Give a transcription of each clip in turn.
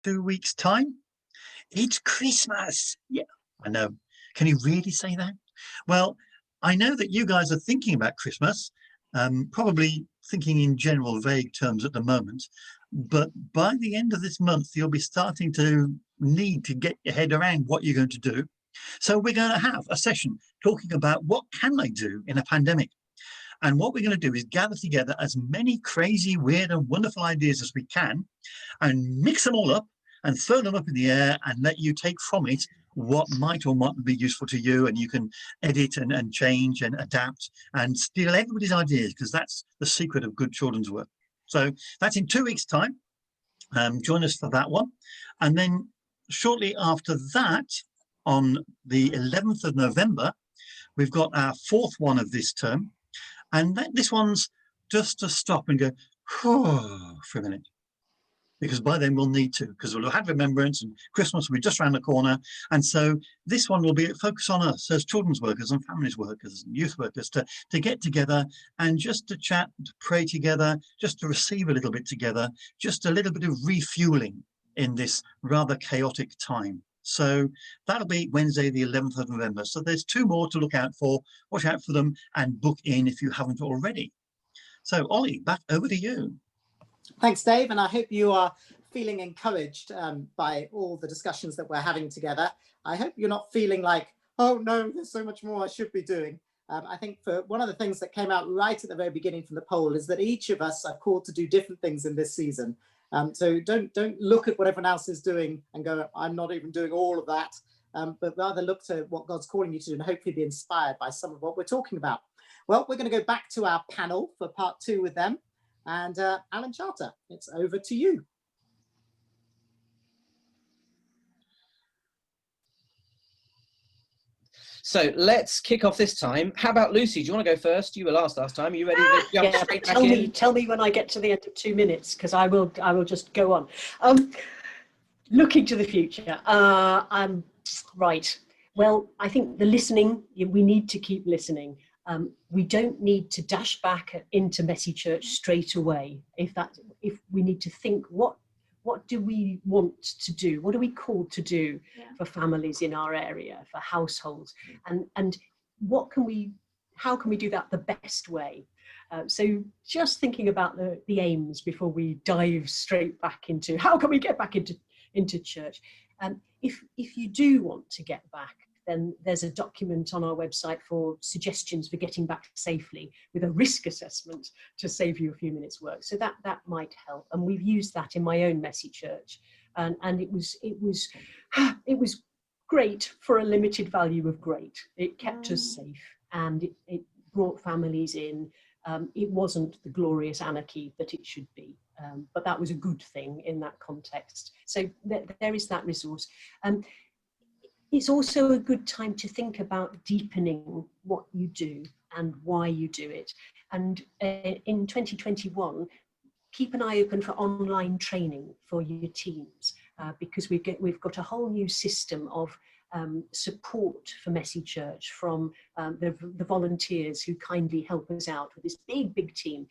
2 weeks' time, it's Christmas. Yeah, I know. Can you really say that? Well, I know that you guys are thinking about Christmas, probably thinking in general, vague terms at the moment. But by the end of this month, you'll be starting to need to get your head around what you're going to do. So we're going to have a session talking about what can they do in a pandemic. And what we're going to do is gather together as many crazy, weird, and wonderful ideas as we can and mix them all up and throw them up in the air and let you take from it what might or might be useful to you. And you can edit and change and adapt and steal everybody's ideas, because that's the secret of good children's work. So that's in 2 weeks' time. Join us for that one. And then shortly after that, on the 11th of November, we've got our fourth one of this term. And this one's just to stop and go, oh, for a minute. Because by then we'll need to, because we'll have had remembrance and Christmas will be just around the corner. And so this one will be a focus on us as children's workers and families workers and youth workers to get together and just to chat, to pray together, just to receive a little bit together, just a little bit of refueling in this rather chaotic time. So that'll be Wednesday, the 11th of November. So there's two more to look out for. Watch out for them and book in if you haven't already. So Ollie, back over to you. Thanks, Dave. And I hope you are feeling encouraged by all the discussions that we're having together. I hope you're not feeling like, oh no, there's so much more I should be doing. I think for one of the things that came out right at the very beginning from the poll is that each of us are called to do different things in this season. So don't look at what everyone else is doing and go, I'm not even doing all of that, but rather look to what God's calling you to do and hopefully be inspired by some of what we're talking about. Well, we're going to go back to our panel for part 2 with them. And Alan Charter, it's over to you. So let's kick off this time. How about Lucy? Do you want to go first? You were last time. Are you ready to jump straight back in? Tell me when I get to the end of 2 minutes, because I will just go on. Looking to the future. Right. Well, I think the listening, we need to keep listening. We don't need to dash back into Messy Church straight away. If we need to think, what do we want to do? What are we called to do for families in our area, for households? And how can we do that the best way? So just thinking about the aims before we dive straight back into how can we get back into church. If you do want to get back, then there's a document on our website for suggestions for getting back safely with a risk assessment to save you a few minutes work. So that might help. And we've used that in my own Messy Church. And it was great for a limited value of great. It kept us safe and it brought families in. It wasn't the glorious anarchy that it should be, but that was a good thing in that context. So there is that resource. It's also a good time to think about deepening what you do and why you do it. And in 2021, keep an eye open for online training for your teams, because we've got a whole new system of support for Messy Church from the volunteers who kindly help us out with this big team.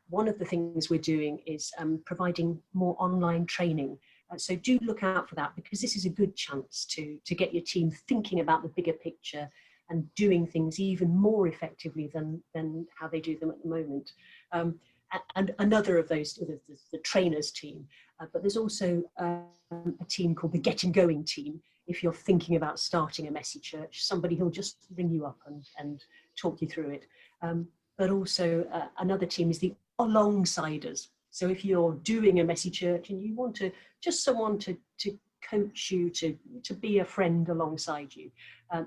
One of the things we're doing is providing more online training. So do look out for that, because this is a good chance to get your team thinking about the bigger picture and doing things even more effectively than how they do them at the moment. And another of those, the trainers team, but there's also a team called the Getting Going team. If you're thinking about starting a Messy Church, somebody who'll just ring you up and talk you through it. But also another team is the Alongsiders. So if you're doing a Messy Church and you want just someone to coach you, to be a friend alongside you,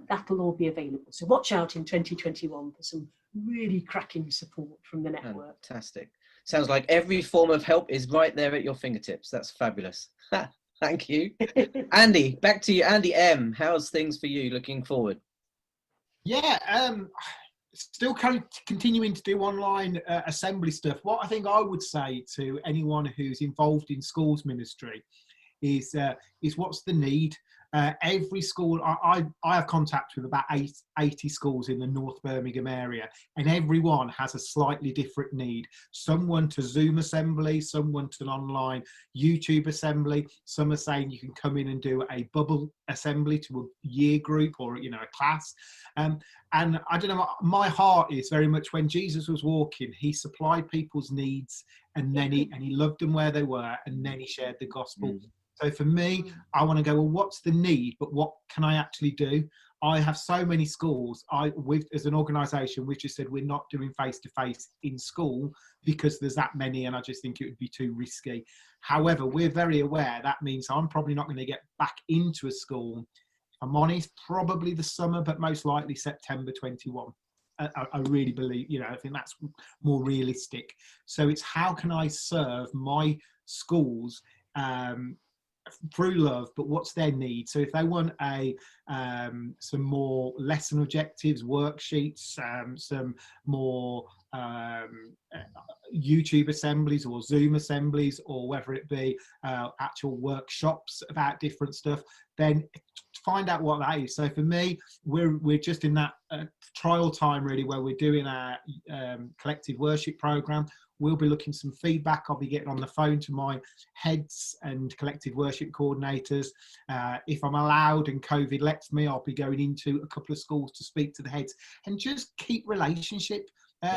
that'll all be available. So watch out in 2021 for some really cracking support from the network. Fantastic. Sounds like every form of help is right there at your fingertips. That's fabulous. Thank you. Andy, back to you. Andy M, how's things for you looking forward? Yeah, still continuing to do online assembly stuff. What I think I would say to anyone who's involved in schools ministry is what's the need? every school, I have contact with about 80 schools in the North Birmingham area, and everyone has a slightly different need. Some want a Zoom assembly, some want an online YouTube assembly, some are saying you can come in and do a bubble assembly to a year group or, you know, a class. And I don't know, my heart is very much when Jesus was walking, he supplied people's needs, and then he loved them where they were, and then he shared the gospel. So for me, I want to go, well, what's the need, but what can I actually do? I have so many schools. As an organisation, we've just said we're not doing face-to-face in school because there's that many, and I just think it would be too risky. However, we're very aware that means I'm probably not going to get back into a school. I'm honest, probably the summer, but most likely September 21. I really believe, you know, I think that's more realistic. So it's how can I serve my schools through love, but what's their need? So if they want some more lesson objectives, worksheets, some more YouTube assemblies or Zoom assemblies, or whether it be actual workshops about different stuff, then find out what that is. So for me, we're just in that trial time really, where we're doing our collective worship program. We'll be looking some feedback. I'll be getting on the phone to my heads and collective worship coordinators. If I'm allowed and COVID lets me, I'll be going into a couple of schools to speak to the heads and just keep relationship.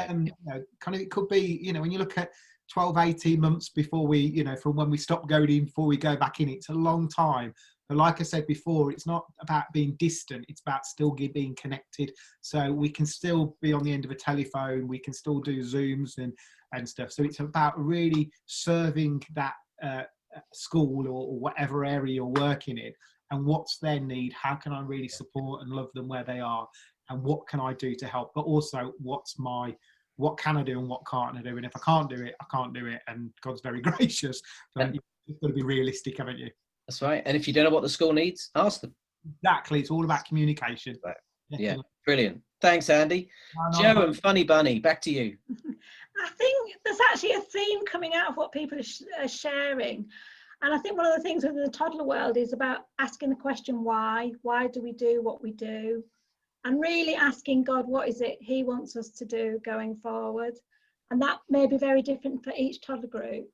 You know, kind of, it could be, you know, when you look at 12, 18 months before we, you know, from when we stop going in before we go back in, it's a long time. But like I said before, it's not about being distant, it's about still being connected. So we can still be on the end of a telephone, we can still do Zooms and stuff. So it's about really serving that school or whatever area you're working in, and what's their need, how can I really support and love them where they are, and what can I do to help, but also what can I do and what can't I do, and if I can't do it, I can't do it, and God's very gracious. So you've got to be realistic, haven't you? That's right. And if you don't know what the school needs, ask them. Exactly. It's all about communication. Right. Yeah, brilliant. Thanks, Andy. Joe and Funny Bunny, back to you. I think there's actually a theme coming out of what people are sharing. And I think one of the things within the toddler world is about asking the question, why? Why do we do what we do? And really asking God, what is it he wants us to do going forward? And that may be very different for each toddler group.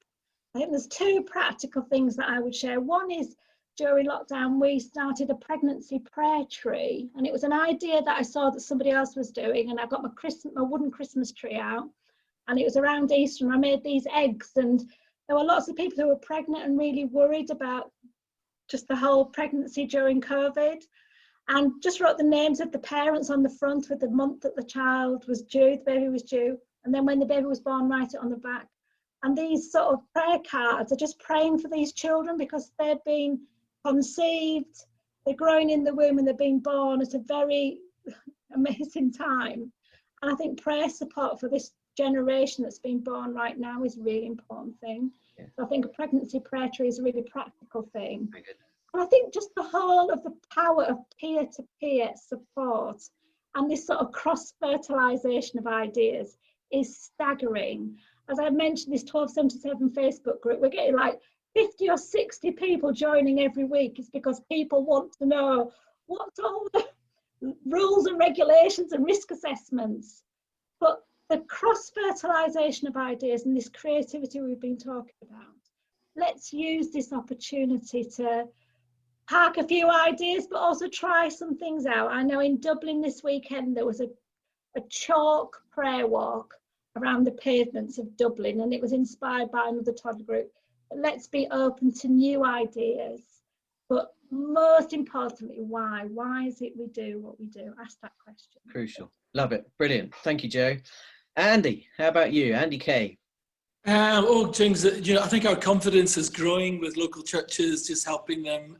I think there's two practical things that I would share. One is during lockdown, we started a pregnancy prayer tree, and it was an idea that I saw that somebody else was doing, and I got my wooden Christmas tree out, and it was around Easter, and I made these eggs, and there were lots of people who were pregnant and really worried about just the whole pregnancy during COVID, and just wrote the names of the parents on the front with the month that the child was due, the baby was due, and then when the baby was born, write it on the back. And these sort of prayer cards are just praying for these children because they've been conceived, they're growing in the womb, and they're being born at a very amazing time. And I think prayer support for this generation that's been born right now is a really important thing. Yeah. So I think a pregnancy prayer tree is a really practical thing. Very good. And I think just the whole of the power of peer-to-peer support and this sort of cross-fertilisation of ideas is staggering. As I mentioned, this 1277 Facebook group, we're getting like 50 or 60 people joining every week. It's because people want to know what's all the rules and regulations and risk assessments. But the cross-fertilisation of ideas and this creativity we've been talking about, let's use this opportunity to park a few ideas, but also try some things out. I know in Dublin this weekend, there was a chalk prayer walk around the pavements of Dublin, and it was inspired by another toddler group. But let's be open to new ideas, but most importantly, why? Why is it we do what we do? Ask that question. Crucial. Love it. Brilliant. Thank you, Joe. Andy, how about you? Andy Kay. James, I think our confidence is growing with local churches, just helping them.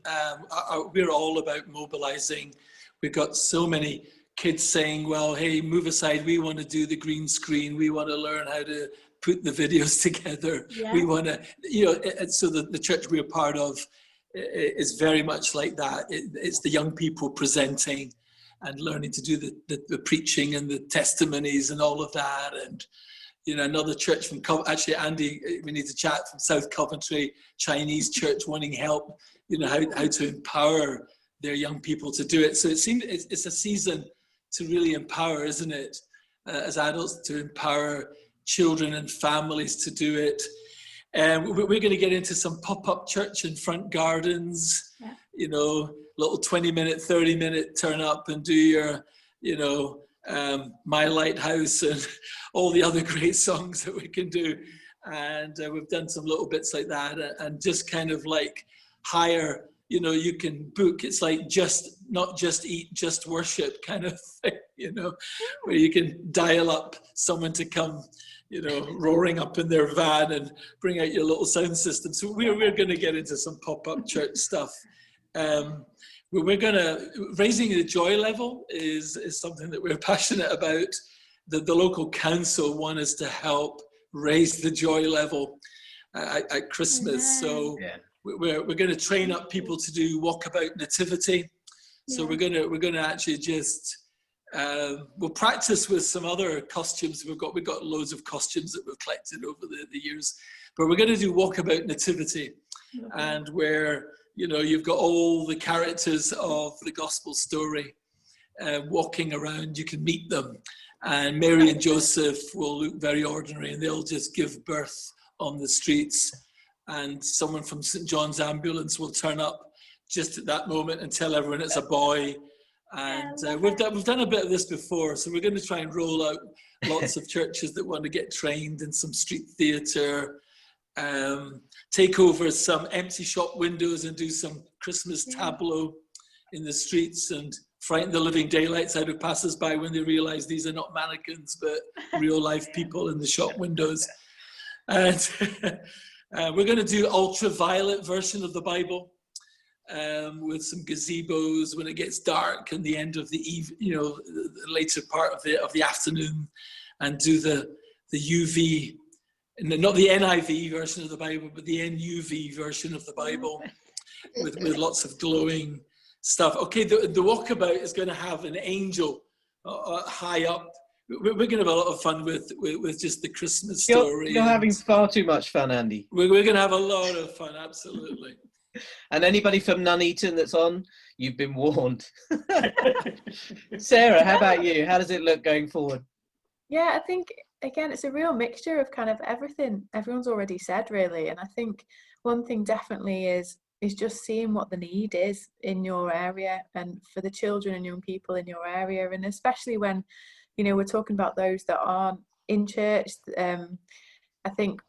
We're all about mobilizing. We've got so many kids saying, well, hey, move aside, we want to do the green screen, we want to learn how to put the videos together. Yeah. We want to, so the church we're part of is very much like that. It's the young people presenting and learning to do the preaching and the testimonies and all of that. And, another church from, actually, Andy, we need to chat, from South Coventry, Chinese church wanting help, how to empower their young people to do it. So it seems it's a season to really empower, isn't it, as adults, to empower children and families to do it. And we're going to get into some pop-up church and front gardens, you know, little 20-minute, 30-minute turn up and do your, you know, My Lighthouse and all the other great songs that we can do. And we've done some little bits like that, and just kind of like hire, you know, you can book, it's like not just eat, just worship kind of thing, you know, where you can dial up someone to come, you know, roaring up in their van and bring out your little sound system. So we're going to get into some pop-up church stuff. We're going to, raising the joy level is something that we're passionate about. The local council want us to help raise the joy level at Christmas. So we're going to train up people to do walkabout nativity. So we're going to actually just we'll practice with some other costumes. We've got loads of costumes that we've collected over the years, but we're going to do walkabout nativity, and where, you know, you've got all the characters of the gospel story walking around. You can meet them, and Mary and Joseph will look very ordinary, and they'll just give birth on the streets, and someone from St. John's Ambulance will turn up just at that moment and tell everyone it's a boy. And we've done a bit of this before, so we're going to try and roll out lots of churches that want to get trained in some street theatre, take over some empty shop windows and do some Christmas tableau in the streets and frighten the living daylights out of passers-by when they realise these are not mannequins but real life people in the shop windows. And we're going to do ultraviolet version of the Bible, with some gazebos when it gets dark and the end of the the later part of the afternoon, and do the UV, not the NIV version of the Bible, but the NUV version of the Bible with lots of glowing stuff. Okay, the walkabout is going to have an angel high up. We're going to have a lot of fun with just the Christmas story. You're having far too much fun, Andy. We're going to have a lot of fun, absolutely. And anybody from Nuneaton that's on, you've been warned. Sarah, how about you? How does it look going forward? Yeah, I think, again, it's a real mixture of kind of everything everyone's already said, really. And I think one thing definitely is just seeing what the need is in your area and for the children and young people in your area. And especially when, you know, we're talking about those that aren't in church, I think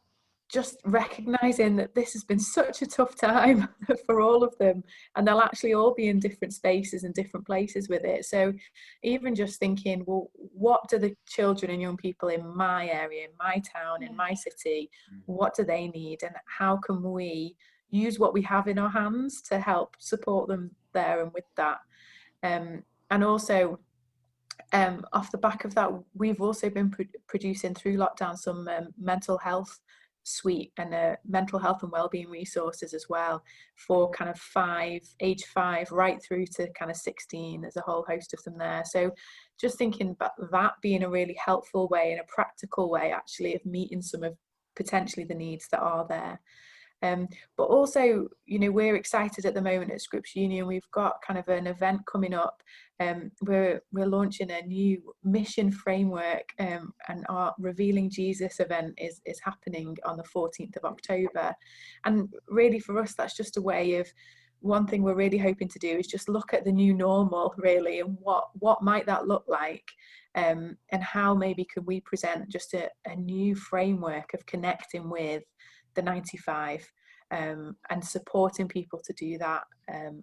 just recognizing that this has been such a tough time for all of them, and they'll actually all be in different spaces and different places with it. So even just thinking, well, what do the children and young people in my area, in my town, in my city, what do they need, and how can we use what we have in our hands to help support them there and with that. And also off the back of that, we've also been producing through lockdown some mental health suite and mental health and wellbeing resources as well, for kind of age 5 right through to kind of 16. There's a whole host of them there. So just thinking about that being a really helpful way and a practical way actually of meeting some of potentially the needs that are there. But also, you know, we're excited at the moment at Scripps Union. We've got kind of an event coming up. We're launching a new mission framework, and our Revealing Jesus event is happening on the 14th of October. And really for us, that's just a way of, one thing we're really hoping to do is just look at the new normal, really, and what might that look like, and how maybe could we present just a new framework of connecting with the 95 and supporting people to do that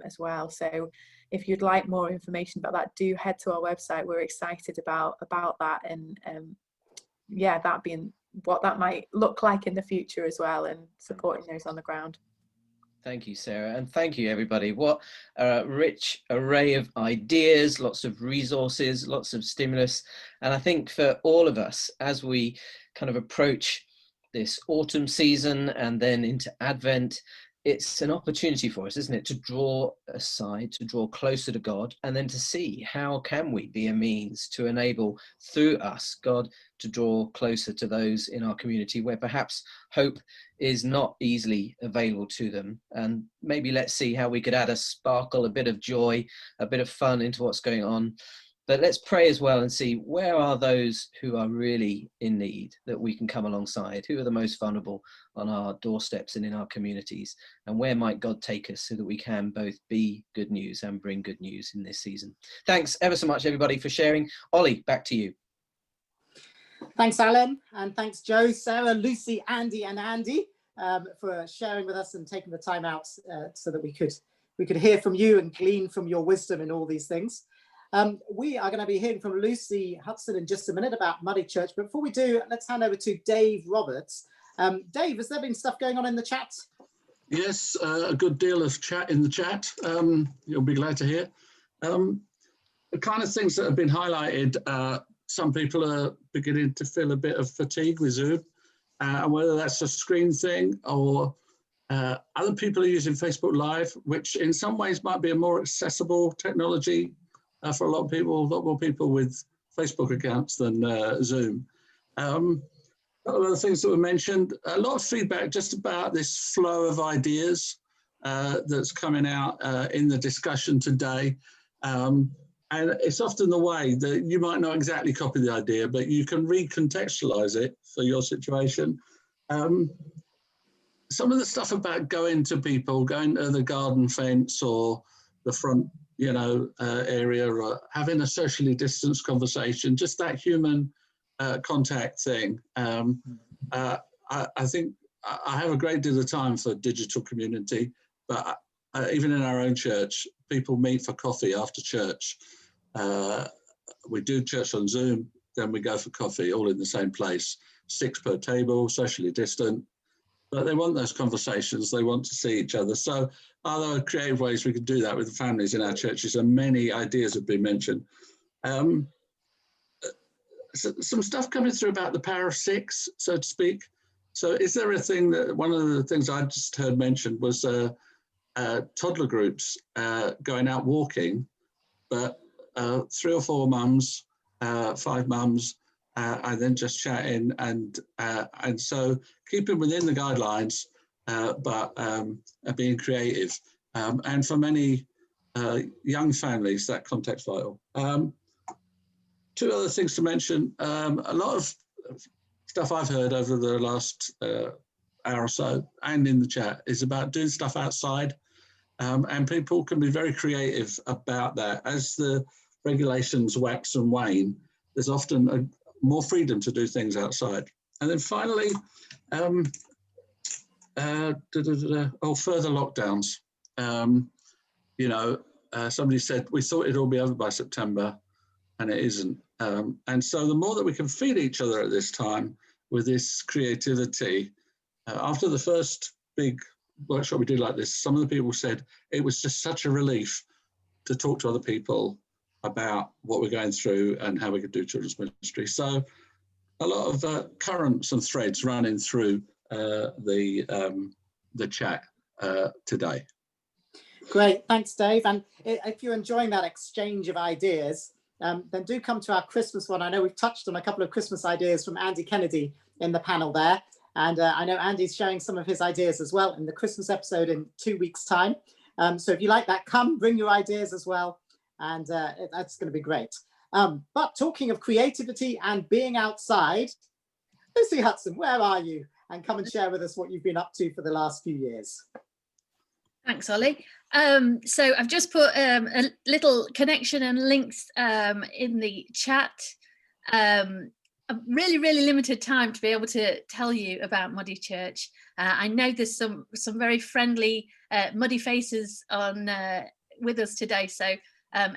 as well. So if you'd like more information about that, do head to our website. We're excited about that, and that being what that might look like in the future as well, and supporting those on the ground. Thank you, Sarah, and thank you, everybody. What a rich array of ideas, lots of resources, lots of stimulus. And I think for all of us, as we kind of approach this autumn season and then into Advent, it's an opportunity for us, isn't it, to draw aside, to draw closer to God, and then to see how can we be a means to enable through us God to draw closer to those in our community where perhaps hope is not easily available to them. And maybe let's see how we could add a sparkle, a bit of joy, a bit of fun into what's going on. But let's pray as well and see where are those who are really in need that we can come alongside, who are the most vulnerable on our doorsteps and in our communities, and where might God take us so that we can both be good news and bring good news in this season. Thanks ever so much, everybody, for sharing. Olly, back to you. Thanks, Alan, and thanks, Joe, Sarah, Lucy, Andy, and Andy for sharing with us and taking the time out so that we could hear from you and glean from your wisdom in all these things. We are going to be hearing from Lucy Hudson in just a minute about Muddy Church. But before we do, let's hand over to Dave Roberts. Dave, has there been stuff going on in the chat? Yes, a good deal of chat in the chat. You'll be glad to hear. The kind of things that have been highlighted, some people are beginning to feel a bit of fatigue with Zoom, and whether that's a screen thing or other people are using Facebook Live, which in some ways might be a more accessible technology for a lot more people with Facebook accounts than Zoom. A lot of other things that were mentioned, a lot of feedback just about this flow of ideas that's coming out in the discussion today. And it's often the way that you might not exactly copy the idea, but you can recontextualize it for your situation. Some of the stuff about going to people, going to the garden fence or the front area, or having a socially distanced conversation, just that human contact thing. I think I have a great deal of time for digital community, but even in our own church, people meet for coffee after church. We do church on Zoom, then we go for coffee, all in the same place, 6 per table, socially distant. But they want those conversations, they want to see each other. So are there creative ways we can do that with the families in our churches? And many ideas have been mentioned. Some stuff coming through about the power of 6, so to speak. So is there a thing that, one of the things I just heard mentioned was toddler groups going out walking, but 3 or 4 mums, 5 mums, and then just chatting, and so keeping within the guidelines, but being creative. And for many young families, that context's vital. 2 other things to mention. A lot of stuff I've heard over the last hour or so, and in the chat, is about doing stuff outside. And people can be very creative about that. As the regulations wax and wane, there's often more freedom to do things outside. And then finally, further lockdowns. Somebody said, we thought it'd all be over by September, and it isn't. And so the more that we can feed each other at this time with this creativity, after the first big workshop we did like this, some of the people said it was just such a relief to talk to other people about what we're going through and how we could do children's ministry. So a lot of currents and threads running through the chat today. Great, thanks, Dave. And if you're enjoying that exchange of ideas, then do come to our Christmas one. I know we've touched on a couple of Christmas ideas from Andy Kennedy in the panel there. And I know Andy's sharing some of his ideas as well in the Christmas episode in 2 weeks' time. So if you like that, come, bring your ideas as well. And that's going to be great. But talking of creativity and being outside, Lucy Hudson, where are you? And come and share with us what you've been up to for the last few years. Thanks, Olly. So I've just put a little connection and links in the chat. A really limited time to be able to tell you about Muddy Church. I know there's some very friendly muddy faces on with us today, so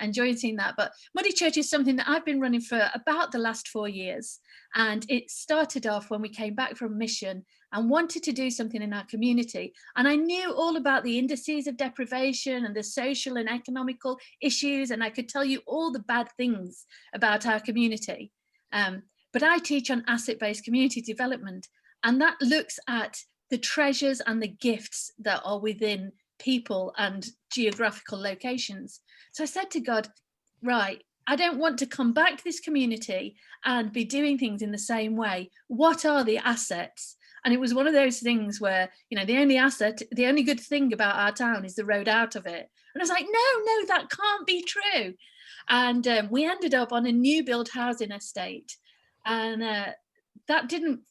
enjoying seeing that. But Muddy Church is something that I've been running for about the last 4 years, and it started off when we came back from mission and wanted to do something in our community. And I knew all about the indices of deprivation and the social and economical issues, and I could tell you all the bad things about our community. But I teach on asset-based community development, and that looks at the treasures and the gifts that are within people and geographical locations. So I said to God, right, I don't want to come back to this community and be doing things in the same way. What are the assets? And it was one of those things where, you know, the only good thing about our town is the road out of it. And I was like, no, that can't be true. And we ended up on a new build housing estate. And that didn't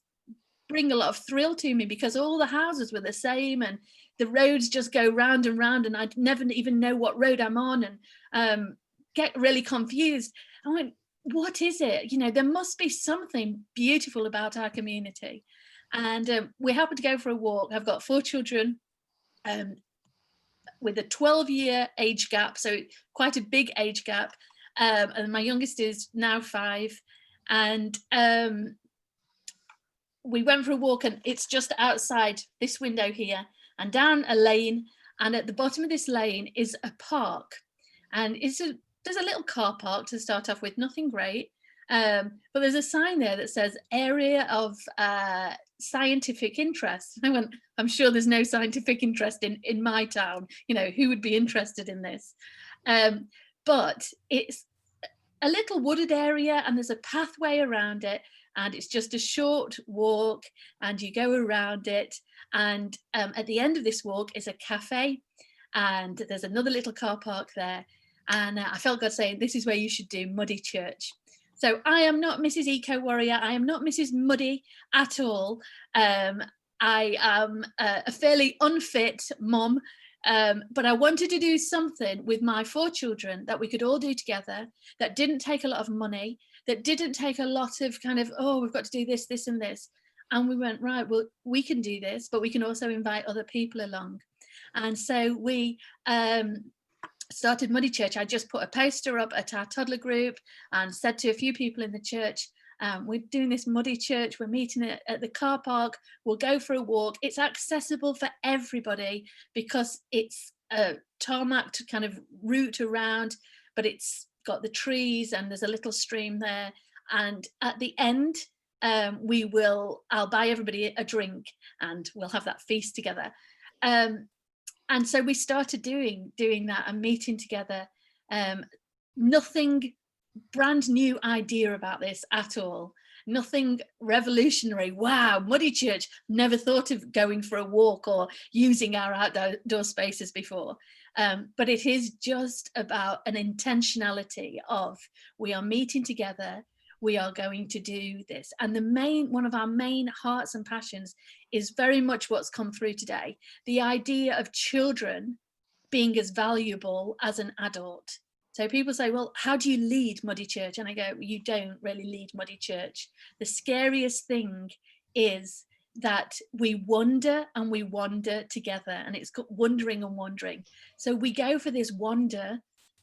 bring a lot of thrill to me, because all the houses were the same and the roads just go round and round, and I'd never even know what road I'm on, and get really confused. I went, what is it? You know, there must be something beautiful about our community. And we happened to go for a walk. I've got 4 children with a 12-year age gap, so quite a big age gap. And my youngest is now 5. And we went for a walk, and it's just outside this window here and down a lane. And at the bottom of this lane is a park. And there's a little car park to start off with, nothing great. But there's a sign there that says area of scientific interest. I went, I'm sure there's no scientific interest in my town. You know, who would be interested in this? But it's a little wooded area, and there's a pathway around it, and it's just a short walk, and you go around it. And at the end of this walk is a cafe, and there's another little car park there. And I felt God saying, this is where you should do Muddy Church. So I am not Mrs. Eco Warrior. I am not Mrs. Muddy at all. I am a fairly unfit mum, but I wanted to do something with my 4 children that we could all do together, that didn't take a lot of money, that didn't take a lot of kind of, oh, we've got to do this, this and this. And we went, right, well, we can do this, but we can also invite other people along. And so we started Muddy Church. I just put a poster up at our toddler group and said to a few people in the church, we're doing this Muddy Church, we're meeting at the car park, we'll go for a walk. It's accessible for everybody because it's a tarmac kind of route around, but it's got the trees and there's a little stream there. And at the end, I'll buy everybody a drink and we'll have that feast together. And so we started doing that and meeting together. Nothing brand new idea about this at all. Nothing revolutionary. Wow, Muddy Church, never thought of going for a walk or using our outdoor spaces before. But it is just about an intentionality of, we are meeting together, we are going to do this. And one of our main hearts and passions is very much what's come through today. The idea of children being as valuable as an adult. So people say, well, how do you lead Muddy Church? And I go, you don't really lead Muddy Church. The scariest thing is that we wander and we wander together, and it's wandering and wandering. So we go for this wander,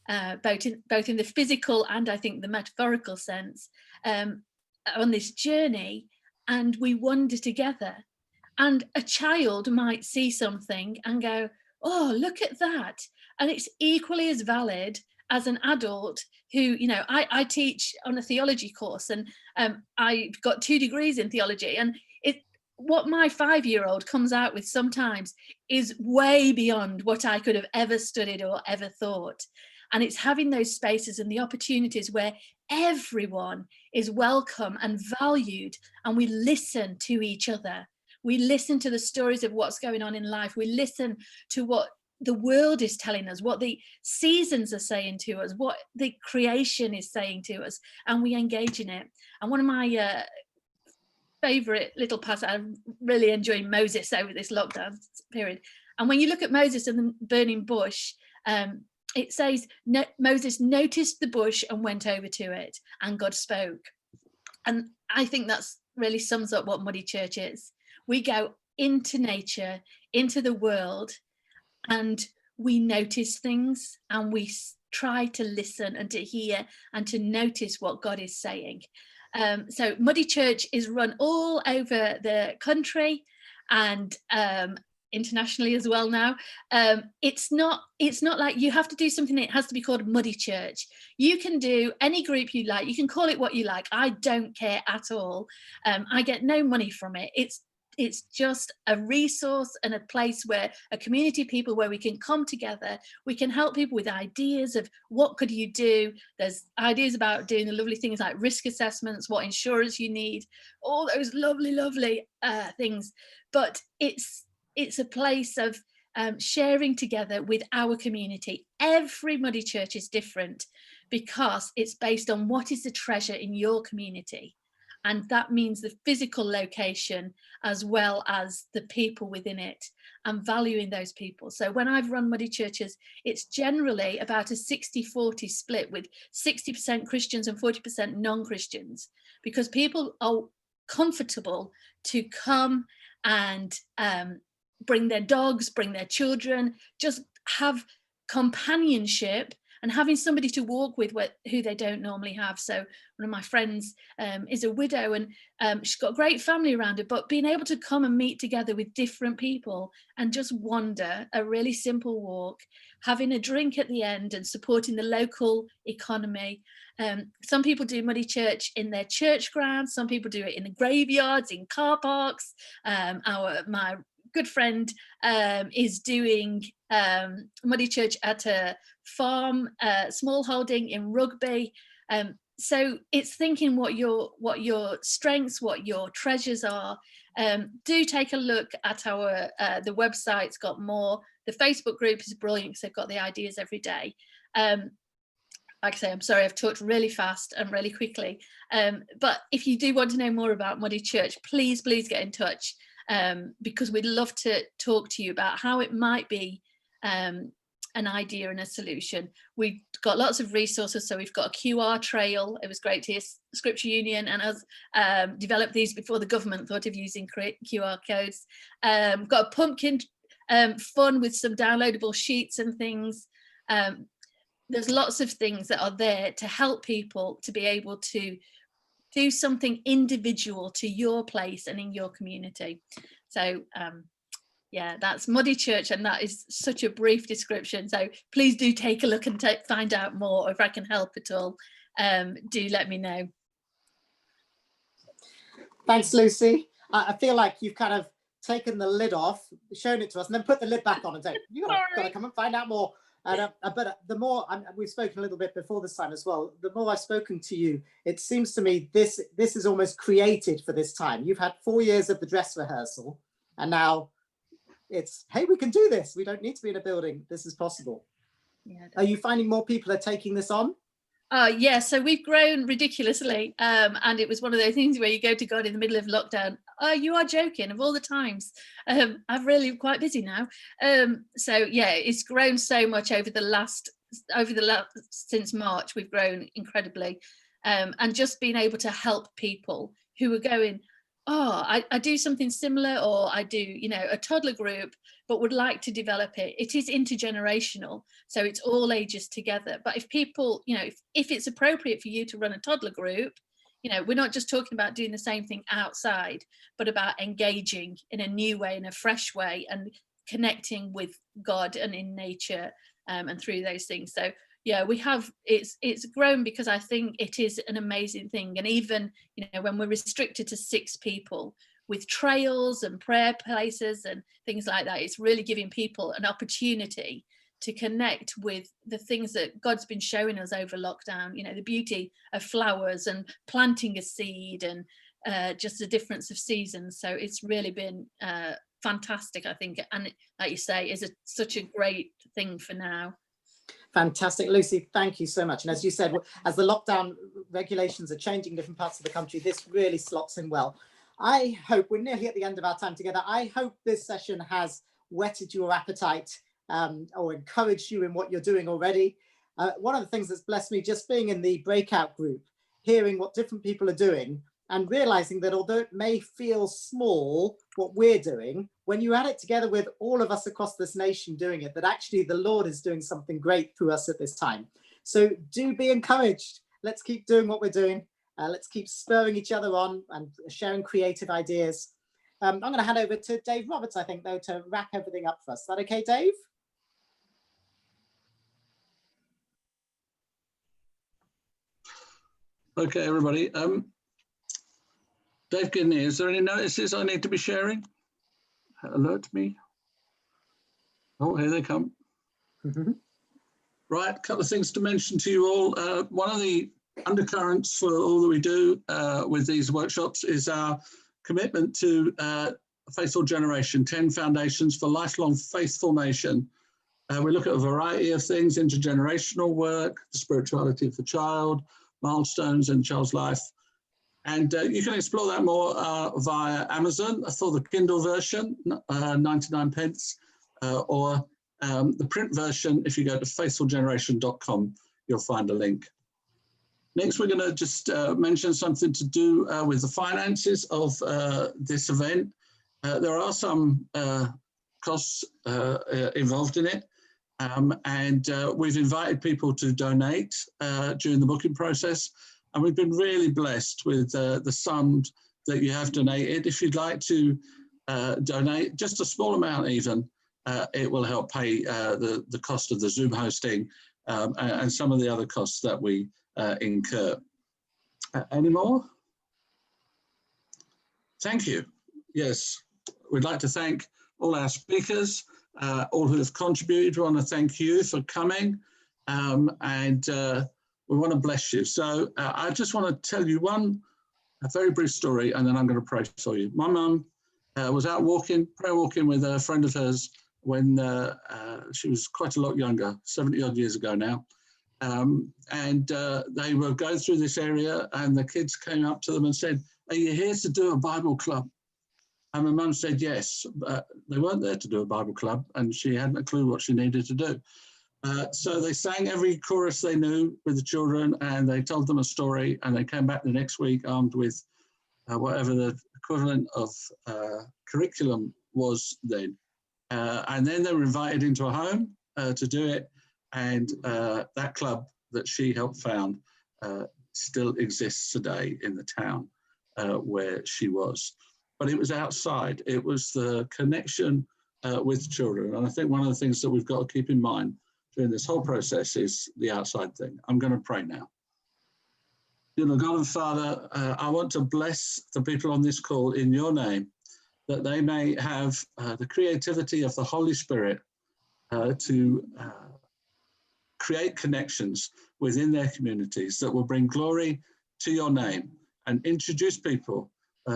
both in the physical and I think the metaphorical sense, on this journey, and we wander together. And a child might see something and go, oh, look at that. And it's equally as valid as an adult who, you know, I teach on a theology course, and I've got 2 degrees in theology, and what my 5-year-old comes out with sometimes is way beyond what I could have ever studied or ever thought. And it's having those spaces and the opportunities where everyone is welcome and valued, and we listen to each other. We listen to the stories of what's going on in life. We listen to what the world is telling us, what the seasons are saying to us, what the creation is saying to us, and we engage in it. And one of my favorite little passages, I'm really enjoying Moses over this lockdown period. And when you look at Moses and the burning bush, it says, Moses noticed the bush and went over to it, and God spoke. And I think that's really sums up what Muddy Church is. We go into nature, into the world, and we notice things, and we try to listen and to hear and to notice what God is saying. So Muddy Church is run all over the country and internationally as well now. It's not like you have to do something that has to be called Muddy Church. You can do any group you like. You can call it what you like. I don't care at all. I get no money from it. it's just a resource and a place where a community of people where we can come together. We can help people with ideas of what could you do. There's ideas about doing the lovely things like risk assessments, what insurance you need, all those lovely things. But it's a place of sharing together with our community. Every Muddy Church is different because it's based on what is the treasure in your community. And that means the physical location as well as the people within it, and valuing those people. So when I've run Muddy Churches, it's generally about a 60-40 split, with 60% Christians and 40% non-Christians, because people are comfortable to come and bring their dogs, bring their children, just have companionship and having somebody to walk with who they don't normally have. So one of my friends is a widow, and she's got a great family around her, but being able to come and meet together with different people and just wander, a really simple walk, having a drink at the end and supporting the local economy. Some people do Muddy Church in their church grounds, some people do it in the graveyards, in car parks. My good friend is doing Muddy Church at a farm, small holding in Rugby. So it's thinking what your strengths, what your treasures are. Do take a look at our the website's got more. The Facebook group is brilliant because they've got the ideas every day. Like I say, I'm sorry I've talked really fast and really quickly, but if you do want to know more about Muddy Church, please get in touch, because we'd love to talk to you about how it might be an idea and a solution. We've got lots of resources, so we've got a QR trail. It was great to hear Scripture Union and us develop these before the government thought of using QR codes. Got a pumpkin fun with some downloadable sheets and things. There's lots of things that are there to help people to be able to do something individual to your place and in your community. So yeah, that's Muddy Church, and that is such a brief description. So please do take a look and find out more, or if I can help at all, do let me know. Thanks, Lucy. I feel like you've kind of taken the lid off, shown it to us, and then put the lid back on and say, you've got to come and find out more. But the more, we've spoken a little bit before this time as well, the more I've spoken to you, it seems to me this is almost created for this time. You've had 4 years of the dress rehearsal, and now it's, hey, we can do this. We don't need to be in a building. This is possible. Yeah, are you finding more people are taking this on? Yeah, so we've grown ridiculously, and it was one of those things where you go to God in the middle of lockdown. Oh, you are joking, of all the times. I'm really quite busy now. So yeah, it's grown so much over the last since March. We've grown incredibly, and just being able to help people who are going, oh, I do something similar, or I do, a toddler group, but would like to develop it. It is intergenerational, so it's all ages together. But if people, if it's appropriate for you to run a toddler group, we're not just talking about doing the same thing outside, but about engaging in a new way, in a fresh way, and connecting with God and in nature, and through those things. So yeah, we have, it's grown because I think it is an amazing thing. And even, when we're restricted to 6 people with trails and prayer places and things like that, it's really giving people an opportunity to connect with the things that God's been showing us over lockdown, the beauty of flowers and planting a seed, and just the difference of seasons. So it's really been fantastic, I think. And like you say, is such a great thing for now. Fantastic, Lucy, thank you so much. And as you said, as the lockdown regulations are changing in different parts of the country, this really slots in well. I hope, we're nearly at the end of our time together, I hope this session has whetted your appetite or encouraged you in what you're doing already. One of the things that's blessed me, just being in the breakout group, hearing what different people are doing, and realizing that although it may feel small, what we're doing, when you add it together with all of us across this nation doing it, that actually the Lord is doing something great through us at this time. So do be encouraged. Let's keep doing what we're doing. Let's keep spurring each other on and sharing creative ideas. I'm going to hand over to Dave Roberts, I think, though, to wrap everything up for us. Is that okay, Dave? Okay, everybody. Dave Gidney, is there any notices I need to be sharing? Alert me. Oh, here they come. Right, a couple of things to mention to you all. One of the undercurrents for all that we do with these workshops is our commitment to Faithful Generation, 10 Foundations for Lifelong Faith Formation. We look at a variety of things, intergenerational work, the spirituality of the child, milestones in child's life. And you can explore that more via Amazon for the Kindle version, 99 pence, or the print version. If you go to faithfulgeneration.com, you'll find a link. Next, we're going to just mention something to do with the finances of this event. There are some costs involved in it. And we've invited people to donate during the booking process. And we've been really blessed with the sums that you have donated. If you'd like to donate just a small amount even, it will help pay the cost of the Zoom hosting and some of the other costs that we incur. Any more? Thank you. Yes, we'd like to thank all our speakers, all who have contributed. We want to thank you for coming, and we want to bless you. So I just want to tell you a very brief story, and then I'm going to pray for you. My mum was out prayer walking with a friend of hers when she was quite a lot younger, 70 odd years ago now. And they were going through this area, and the kids came up to them and said, "Are you here to do a Bible club?" And my mum said yes, but they weren't there to do a Bible club, and she hadn't a clue what she needed to do. So they sang every chorus they knew with the children, and they told them a story, and they came back the next week armed with whatever the equivalent of curriculum was then. And then they were invited into a home to do it, and that club that she helped found still exists today in the town where she was. But it was outside. It was the connection with children. And I think one of the things that we've got to keep in mind during this whole process is the outside thing. I'm going to pray now. You know, God and Father, I want to bless the people on this call in your name, that they may have the creativity of the Holy Spirit to create connections within their communities that will bring glory to your name and introduce people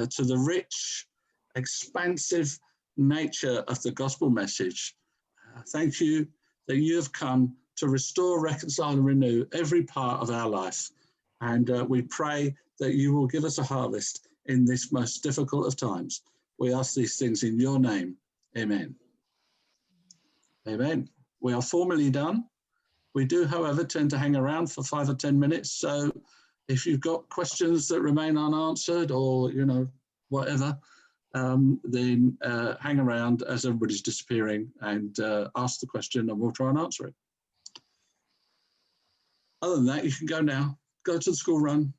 to the rich, expansive nature of the gospel message. Thank you that you have come to restore, reconcile, and renew every part of our life. And we pray that you will give us a harvest in this most difficult of times. We ask these things in your name. Amen. Amen. We are formally done. We do, however, tend to hang around for 5 or 10 minutes. So if you've got questions that remain unanswered or, you know, whatever, then hang around as everybody's disappearing and ask the question, and we'll try and answer it. Other than that, you can go now. Go to the school run,